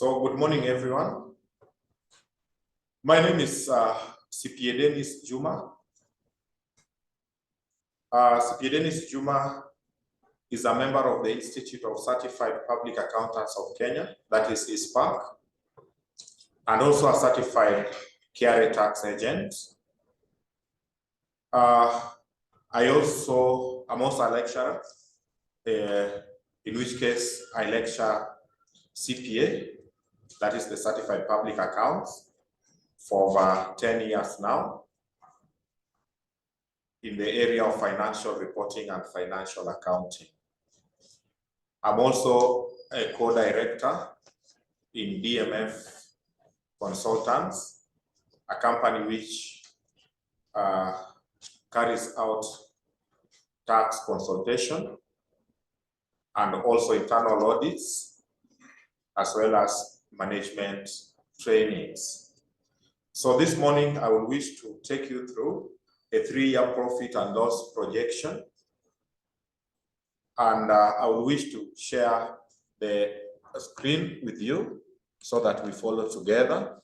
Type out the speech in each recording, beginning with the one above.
So good morning, everyone. My name is CPA Dennis Juma. CPA Dennis Juma is a member of the Institute of Certified Public Accountants of Kenya, that is ISPAC, and also a certified KRA tax agent. I'm also a lecturer, in which case I lecture CPA, that is the Certified Public Accounts, for over 10 years now in the area of financial reporting and financial accounting. I'm also a co-director in DMF Consultants, a company which carries out tax consultation and also internal audits, as well as management trainings. So this morning, I will wish to take you through a 3-year profit and loss projection. And I will wish to share the screen with you so that we follow together.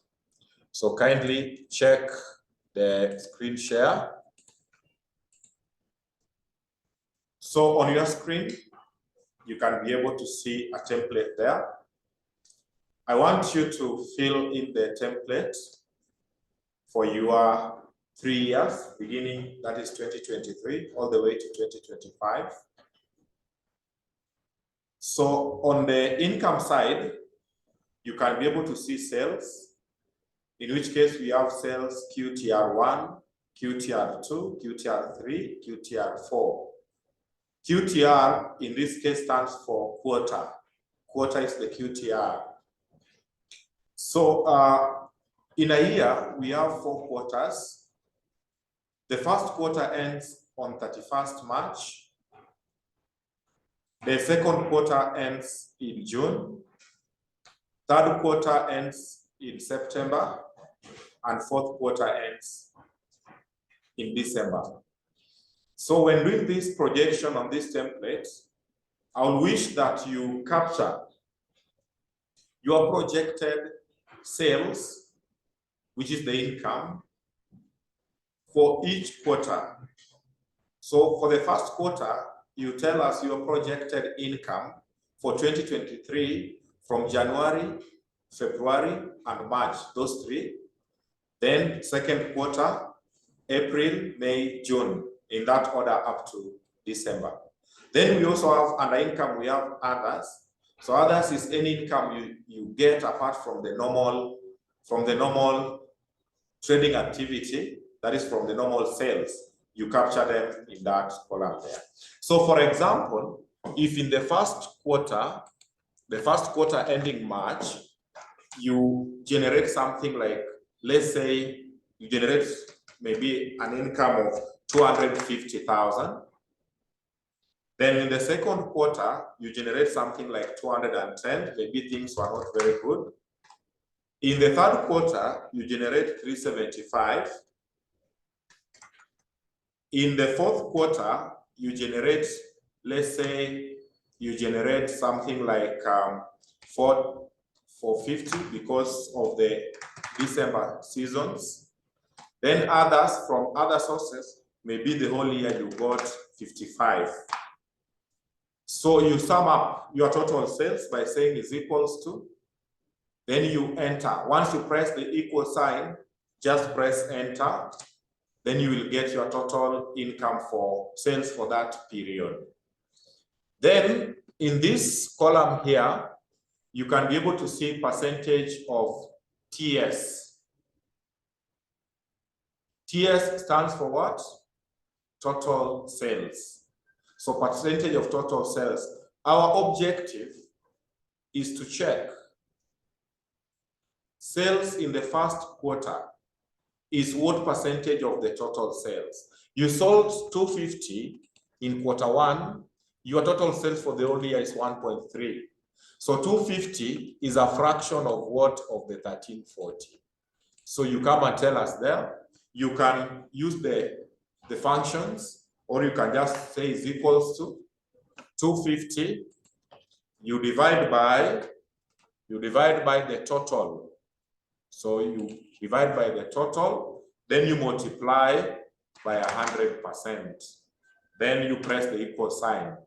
So kindly check the screen share. So on your screen, you can be able to see a template there. I want you to fill in the template for your 3 years, beginning, that is 2023, all the way to 2025. So on the income side, you can be able to see sales, in which case we have sales QTR1, QTR2, QTR3, QTR4. QTR in this case stands for quarter. Quarter is the QTR. So in a year, we have 4 quarters. The first quarter ends on 31st March. The second quarter ends in June. Third quarter ends in September. And fourth quarter ends in December. So when doing this projection on this template, I will wish that you capture your projected sales, which is the income, for each quarter. So for the first quarter, you tell us your projected income for 2023 from January, February, and March, those 3. Then second quarter, April, May, June, in that order up to December. Then we also have under income, we have others. So others is any income you get apart from the normal trading activity, that is from the normal sales. You capture them in that column there. So for example, if in the first quarter ending March, you generate something like, let's say you generate maybe an income of 250,000. Then in the second quarter, you generate something like 210, maybe things were not very good. In the third quarter, you generate 375. In the fourth quarter, you generate, let's say, you generate something like 450 because of the December seasons. Then others from other sources, maybe the whole year you got 55. So you sum up your total sales by saying is equals to, then you enter. Once you press the equal sign, just press enter. Then you will get your total income for sales for that period. Then in this column here, you can be able to see percentage of TS. TS stands for what? Total sales. So percentage of total sales. Our objective is to check sales in the first quarter is what percentage of the total sales. You sold 250 in quarter 1, your total sales for the whole year is 1.3. So 250 is a fraction of what of the 1340. So you come and tell us there. You can use the functions, or you can just say is equals to 250. You divide by You divide by the total. So you divide by the total, then you multiply by 100%. Then you press the equal sign.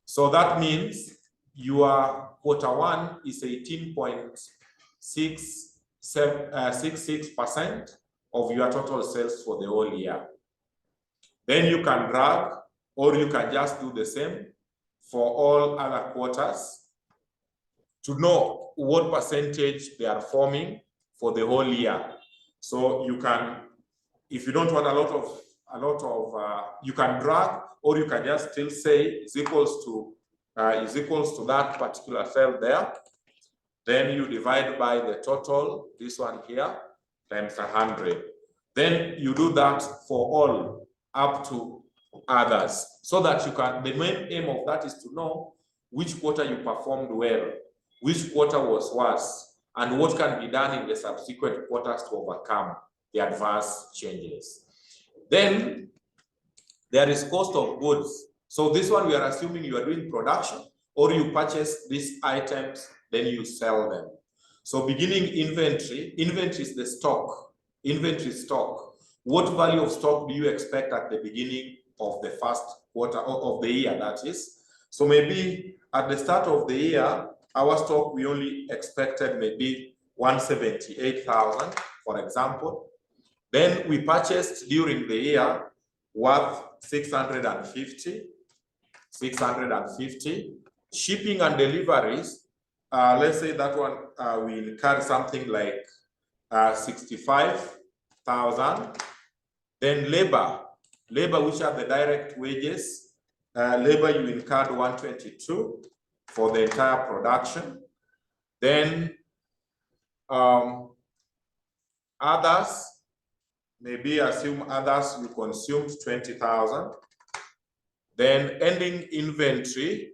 So that means your Q1 is 18.66% of your total sales for the whole year. Then you can drag, or you can just do the same for all other quarters to know what percentage they are forming for the whole year. So you can, if you don't want a lot of, you can drag, or you can just still say is equals to that particular cell there. Then you divide by the total, this one here, times 100. Then you do that for all up to others, so that you can, the main aim of that is to know which quarter you performed well, which quarter was worse, and what can be done in the subsequent quarters to overcome the adverse changes. Then there is cost of goods. So this one we are assuming you are doing production, or you purchase these items, then you sell them. So beginning inventory is the stock, inventory stock. What value of stock do you expect at the beginning of the first quarter of the year, that is? So maybe at the start of the year, our stock, we only expected maybe 178,000, for example. Then we purchased during the year worth 650. Shipping and deliveries, let's say that one we incurred something like 65,000. Then labor, which are the direct wages, labor you incurred 122 for the entire production. Then others, maybe assume others you consumed 20,000. Then ending inventory.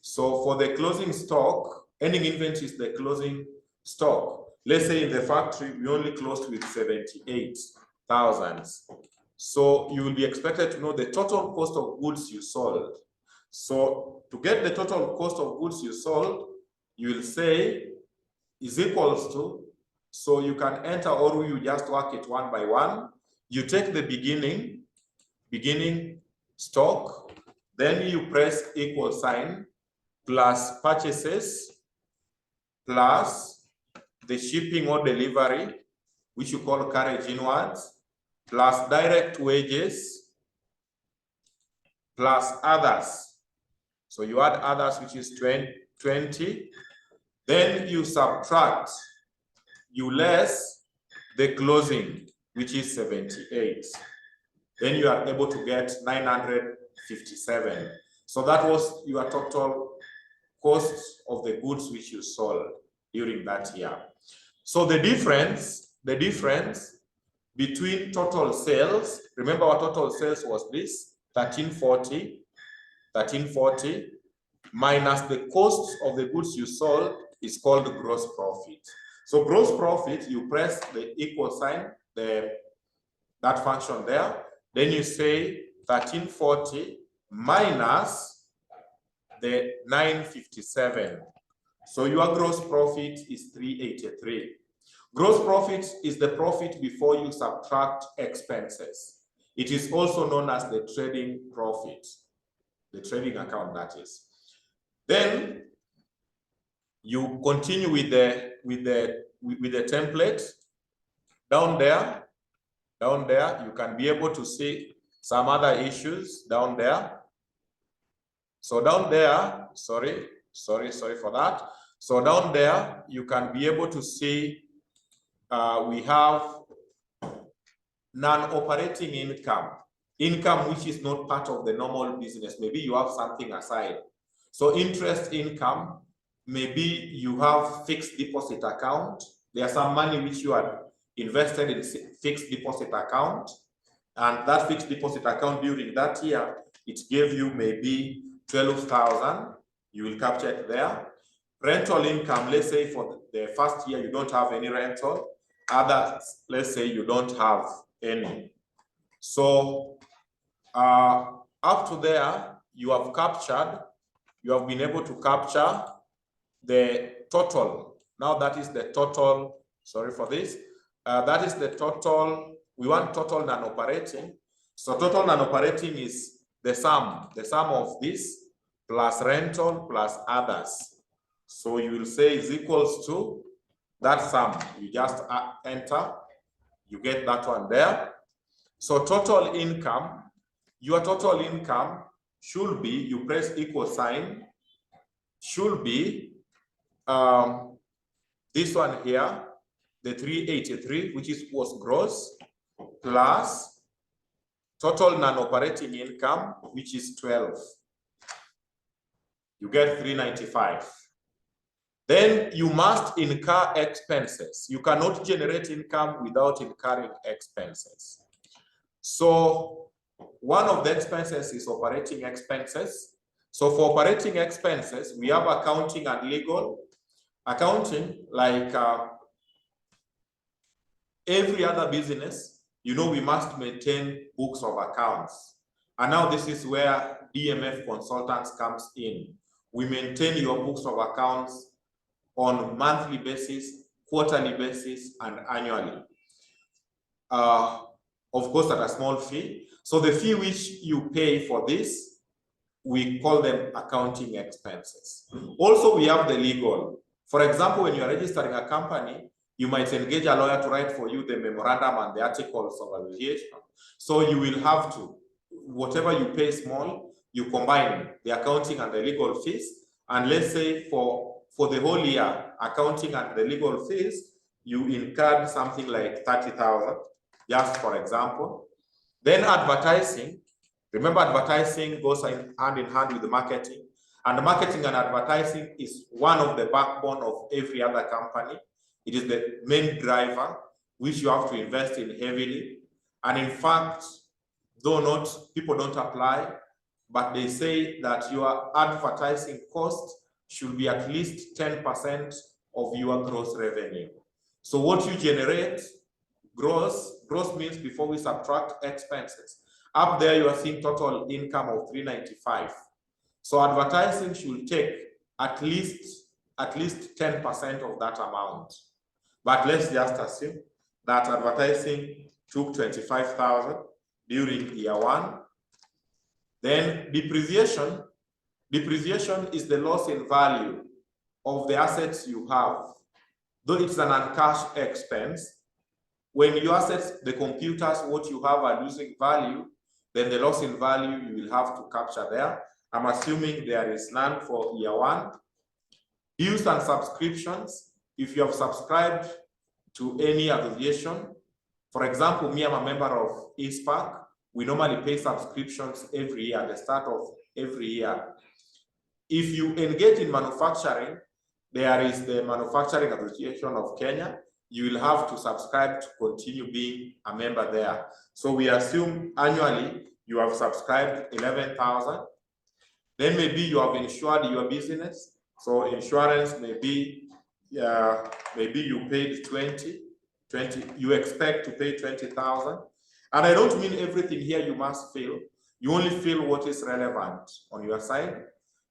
So for the closing stock, ending inventory is the closing stock. Let's say in the factory, we only closed with 78,000. So you will be expected to know the total cost of goods you sold. So to get the total cost of goods you sold, you will say is equals to, so you can enter, or you just work it one by one. You take the beginning stock, then you press equal sign, plus purchases, plus the shipping or delivery, which you call carriage inwards, plus direct wages, plus others. So you add others, which is 20. Then you subtract, you less the closing, which is 78. Then you are able to get 957. So that was your total cost of the goods which you sold during that year. So the difference between total sales, remember our total sales was this, 1340 minus the cost of the goods you sold is called gross profit. So gross profit, you press the equal sign, that function there, then you say 1340 minus the 957. So your gross profit is 383. Gross profit is the profit before you subtract expenses. It is also known as the trading profit, the trading account, that is. Then you continue with the template. Down there, you can be able to see some other issues down there. So down there, sorry for that. So down there, you can be able to see we have non-operating income which is not part of the normal business. Maybe you have something aside. So interest income, maybe you have fixed deposit account. There's some money which you are invested in fixed deposit account, and that fixed deposit account during that year, it gave you maybe 12,000. You will capture it there. Rental income, let's say for the first year you don't have any rental. Others, let's say you don't have any. So up to there, you have been able to capture the total Now that is the total, sorry for this. That is the total, we want total non-operating. So total non-operating is the sum of this plus rental plus others. So you will say is equals to that sum. You just enter, you get that one there. So total income, your total income should be, you press equal sign, should be this one here, the 383, which was gross, plus total non-operating income, which is 12. You get 395. Then you must incur expenses. You cannot generate income without incurring expenses. So one of the expenses is operating expenses. So for operating expenses, we have accounting and legal. Accounting, like every other business, you know, we must maintain books of accounts. And now this is where DMF Consultants comes in. We maintain your books of accounts on monthly basis, quarterly basis, and annually. Of course, at a small fee. So the fee which you pay for this, we call them accounting expenses. Also, we have the legal. For example, when you are registering a company, you might engage a lawyer to write for you the memorandum and the articles of association. So you will have to, whatever you pay small, you combine the accounting and the legal fees. And let's say for the whole year, accounting and the legal fees, you incurred something like 30,000, just for example. Then advertising, remember advertising goes hand in hand with the marketing. And the marketing and advertising is one of the backbone of every other company. It is the main driver, which you have to invest in heavily. And in fact, though people don't apply, but they say that your advertising cost should be at least 10% of your gross revenue. So what you generate, gross means before we subtract expenses. Up there, you are seeing total income of 395. So advertising should take at least 10% of that amount. But let's just assume that advertising took 25,000 during year one. Then depreciation is the loss in value of the assets you have. Though it's an uncashed expense, when your assets, the computers, what you have are losing value, then the loss in value you will have to capture there. I'm assuming there is none for year one. Dues and subscriptions, if you have subscribed to any association, for example, me, I'm a member of ISPAC, we normally pay subscriptions every year, at the start of every year. If you engage in manufacturing, there is the Manufacturing Association of Kenya. You will have to subscribe to continue being a member there. So we assume annually you have subscribed 11,000. Then maybe you have insured your business. So insurance maybe you paid 20, you expect to pay 20,000. And I don't mean everything here you must fill. You only fill what is relevant on your side.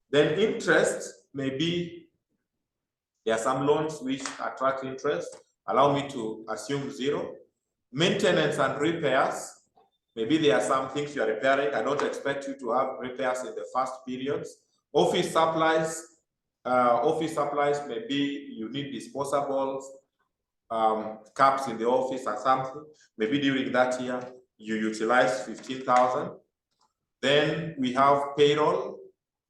Then interest, maybe there are some loans which attract interest. Allow me to assume 0. Maintenance and repairs, maybe there are some things you are repairing. I don't expect you to have repairs in the first periods. Office supplies, maybe you need disposables, caps in the office or something. Maybe during that year, you utilize 15,000. Then we have payroll.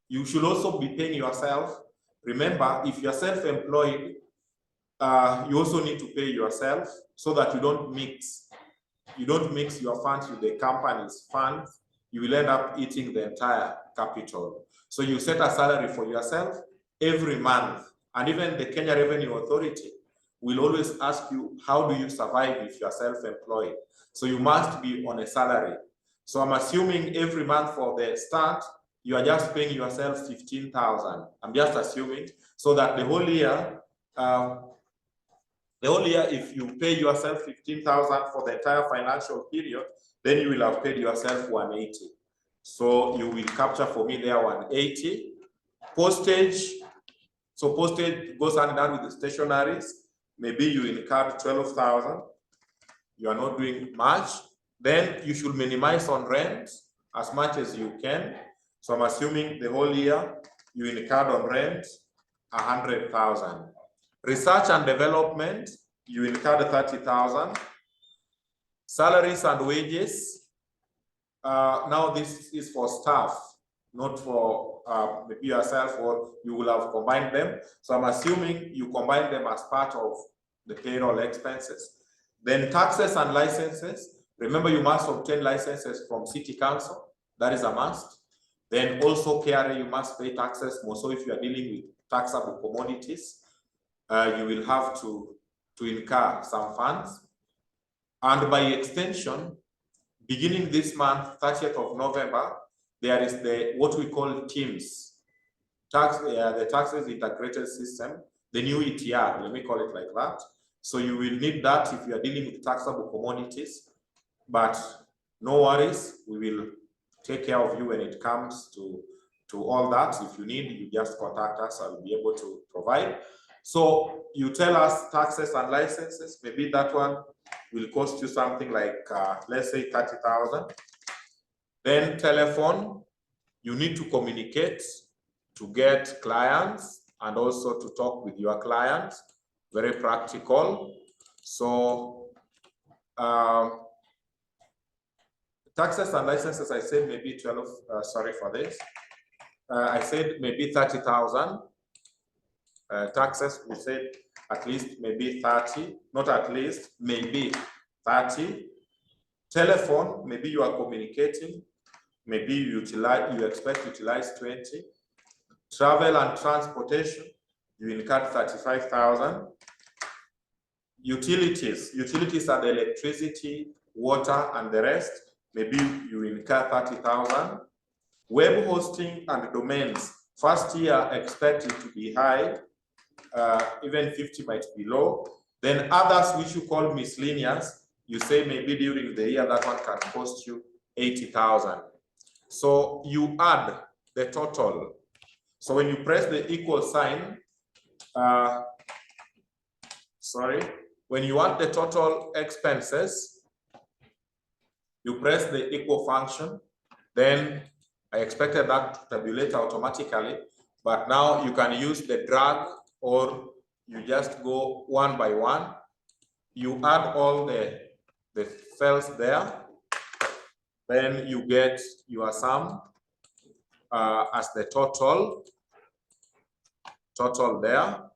You should also be paying yourself. Remember, if you're self-employed, you also need to pay yourself so that you don't mix your funds with the company's funds. You will end up eating the entire capital. So you set a salary for yourself every month. And even the Kenya Revenue Authority will always ask you, how do you survive if you are self-employed? So you must be on a salary. So I'm assuming every month for the start, you are just paying yourself 15,000. I'm just assuming, so that the whole year, if you pay yourself 15,000 for the entire financial period, then you will have paid yourself 180. So you will capture for me there 180. Postage, So postage goes hand in hand with the stationaries. Maybe you incurred 12,000. You are not doing much. Then you should minimize on rent as much as you can. So I'm assuming the whole year you incurred on rent 100,000. Research and development, you incurred 30,000. Salaries and wages. Now this is for staff, not for maybe yourself, or you will have combined them. So I'm assuming you combine them as part of the payroll expenses. Then taxes and licenses. Remember, you must obtain licenses from City Council. That is a must. Then also KRA, you must pay taxes. More so if you are dealing with taxable commodities, you will have to incur some funds. And by extension, beginning this month, 30th of November, there is what we call TIMS, the Taxes Integrated System, the new ETR, let me call it like that. So you will need that if you are dealing with taxable commodities, but no worries, we will take care of you when it comes to all that. If you need, you just contact us, I will be able to provide. So you tell us taxes and licenses, maybe that one will cost you something like, let's say 30,000. Then telephone, you need to communicate to get clients and also to talk with your clients, very practical. So taxes and licenses, I said maybe 12, sorry for this. I said maybe 30,000. Taxes, we said at least maybe 30, not at least, maybe 30. Telephone, maybe you are communicating, maybe you expect to utilize 20. Travel and transportation, you incur 35,000. Utilities are the electricity, water, and the rest. Maybe you incur 30,000. Web hosting and domains, first year expect it to be high, even 50 might be low. Then others, which you call miscellaneous, you say maybe during the year that one can cost you 80,000. So you add the total. So when you press the equal sign, when you add the total expenses, you press the equal function, then I expected that to tabulate automatically, but now you can use the drag, or you just go one by one. You add all the cells there, then you get your sum as the total there.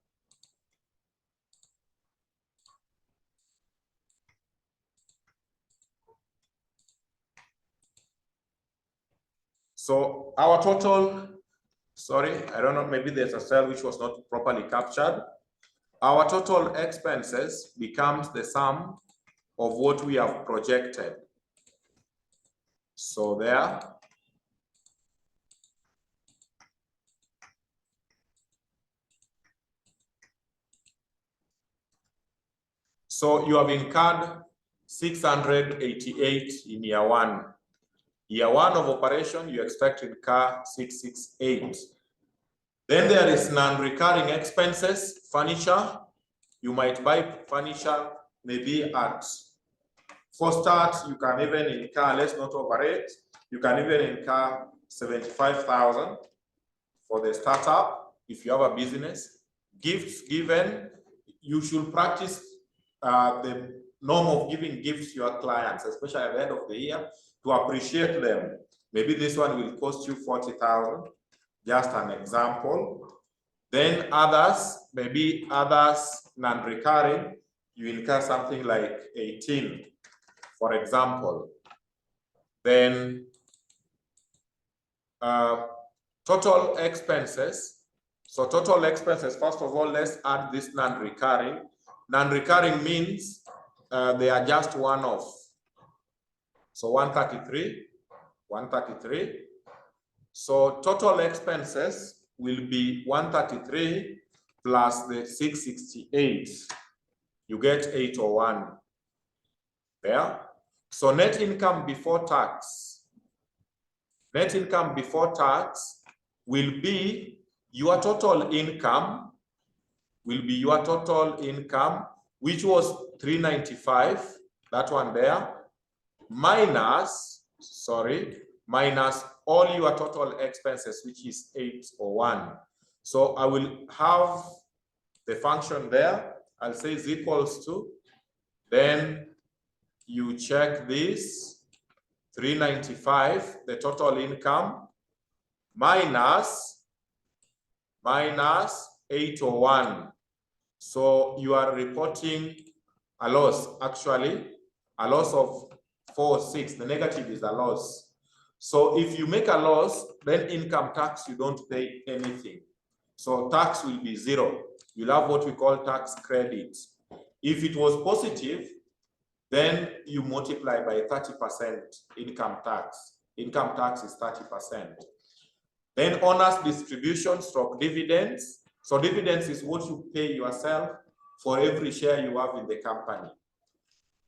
So our total, sorry, I don't know, maybe there's a cell which was not properly captured. Our total expenses becomes the sum of what we have projected. So there. So you have incurred 688 in year one. Year one of operation, you expect to incur 668. Then there is non-recurring expenses, furniture. You might buy furniture maybe for start, you can even incur, let's not overrate, you can even incur 75,000 for the startup if you have a business. Gifts given, you should practice the norm of giving gifts to your clients, especially at the end of the year, to appreciate them. Maybe this one will cost you 40,000, just an example. Then others, maybe others non-recurring, you incur something like 18, for example. Then total expenses. So total expenses, first of all, let's add this non-recurring. Non-recurring means they are just one-off. So 133. So total expenses will be 133 plus the 668. You get 801 there. So net income before tax. Net income before tax will be your total income will be your total income, which was 395, that one there, minus all your total expenses, which is 801. So I will have the function there. I'll say is equals to, then you check this, 395, the total income, minus 801. So you are reporting a loss, actually, a loss of 406. The negative is a loss. So if you make a loss, then income tax, you don't pay anything. So tax will be 0. You'll have what we call tax credit. If it was positive, then you multiply by 30% income tax. Income tax is 30%. Then honors distribution stroke dividends. So dividends is what you pay yourself for every share you have in the company.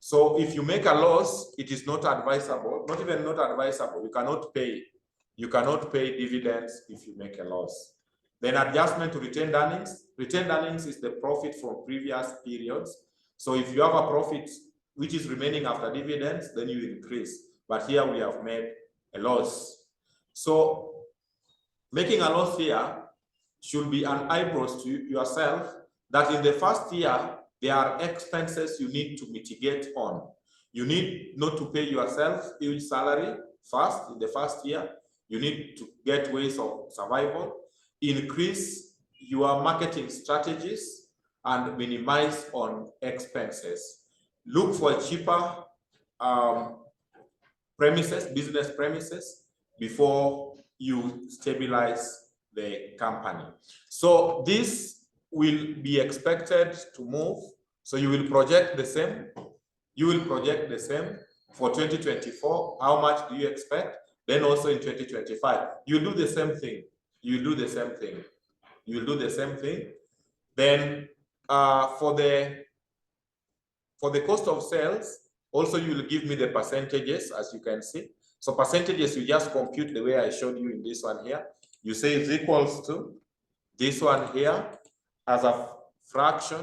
So if you make a loss, it is not advisable, not even not advisable. You cannot pay dividends if you make a loss. Then adjustment to retained earnings. Retained earnings is the profit from previous periods. So if you have a profit which is remaining after dividends, then you increase. But here we have made a loss. So making a loss here should be an eyebrows to yourself that in the first year, there are expenses you need to mitigate on. You need not to pay yourself huge salary first in the first year. You need to get ways of survival, increase your marketing strategies, and minimize on expenses. Look for cheaper business premises before you stabilize the company. So this will be expected to move. So you will project the same. You will project the same for 2024. How much do you expect? Then also in 2025, you do the same thing. You do the same thing. You do the same thing. Then for the cost of sales, also you will give me the percentages, as you can see. So percentages, you just compute the way I showed you in this one here. You say is equals to this one here as a fraction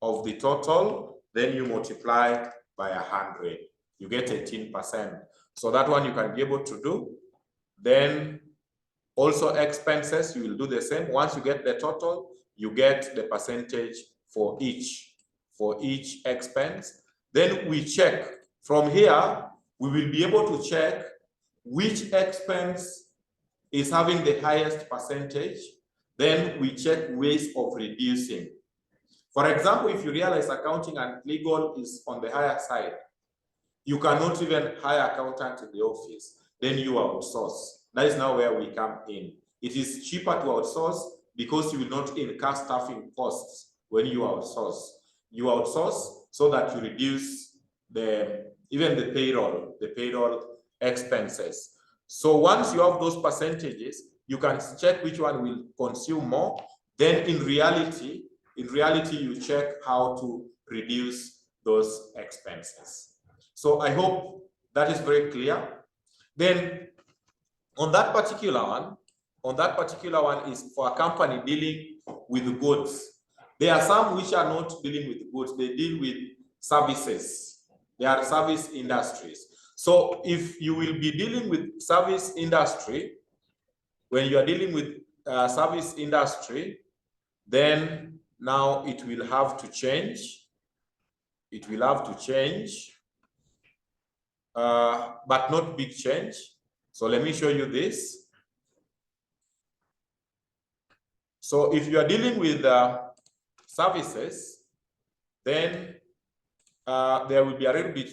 of the total, then you multiply by 100. You get 18%. So that one you can be able to do. Then also expenses, you will do the same. Once you get the total, you get the percentage for each expense. Then we check. From here, we will be able to check which expense is having the highest percentage. Then we check ways of reducing. For example, if you realize accounting and legal is on the higher side, you cannot even hire accountant in the office, then you outsource. That is now where we come in. It is cheaper to outsource because you will not incur staffing costs when you outsource. You outsource so that you reduce even the payroll expenses. So once you have those percentages, you can check which one will consume more. Then in reality, you check how to reduce those expenses. So I hope that is very clear. Then on that particular one is for a company dealing with goods. There are some which are not dealing with goods, they deal with services. They are service industries. So if you will be dealing with service industry, when you are dealing with service industry, then now it will have to change. It will have to change, but not big change. So let me show you this. So if you are dealing with services, then there will be a little bit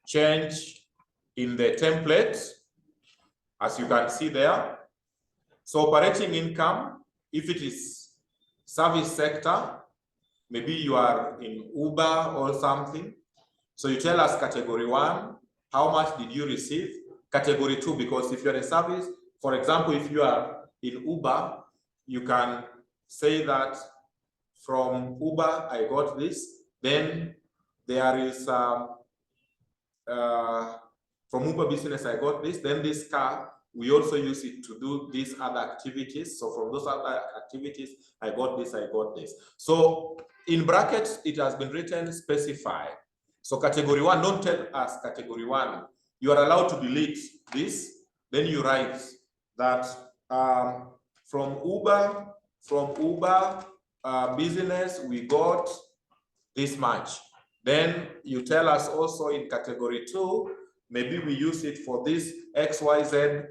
change in the template, as you can see there. So operating income, if it is service sector, maybe you are in Uber or something. So you tell us category 1, how much did you receive? Category 2, because if you're a service, for example, if you are in Uber, you can say that from Uber, I got this. Then there is, from Uber business, I got this. Then this car we also use it to do these other activities. So from those other activities, I got this, I got this. So in brackets, it has been written specify. So category 1, don't tell us category 1. You are allowed to delete this. Then you write that from Uber business, we got this much. Then you tell us also in category 2, maybe we use it for this XYZ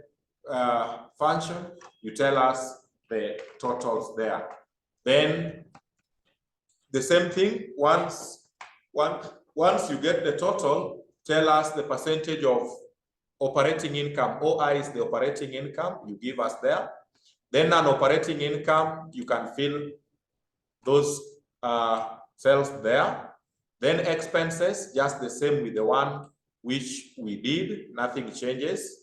function. You tell us the totals there. Then the same thing, once you get the total, tell us the percentage of operating income. OI is the operating income, you give us there. Then non-operating income, you can fill those cells there. Then expenses, just the same with the one which we did, nothing changes.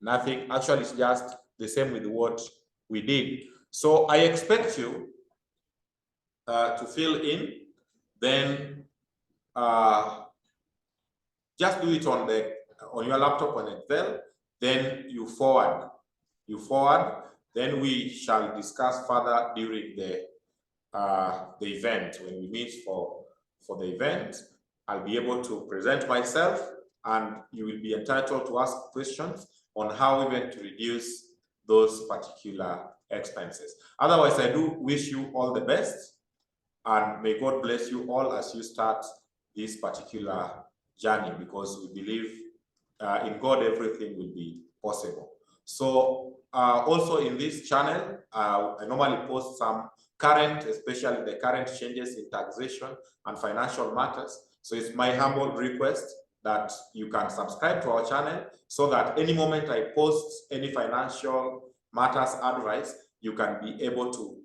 Nothing, actually it's just the same with what we did. So I expect you to fill in, then just do it on your laptop on Excel, then you forward, then we shall discuss further during the event. When we meet for the event, I'll be able to present myself and you will be entitled to ask questions on how we went to reduce those particular expenses. Otherwise, I do wish you all the best and may God bless you all as you start this particular journey, because we believe in God, everything will be possible. So also in this channel, I normally post some current, especially the current changes in taxation and financial matters. So it's my humble request that you can subscribe to our channel so that any moment I post any financial matters advice, you can be able to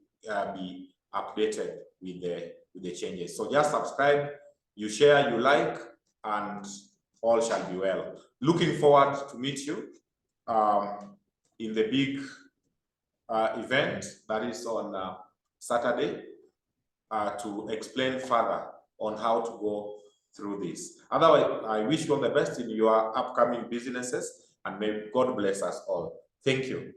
be updated with the changes. So just subscribe, you share, you like, and all shall be well. Looking forward to meet you in the big event that is on Saturday to explain further on how to go through this. Otherwise, I wish you all the best in your upcoming businesses, and may God bless us all. Thank you.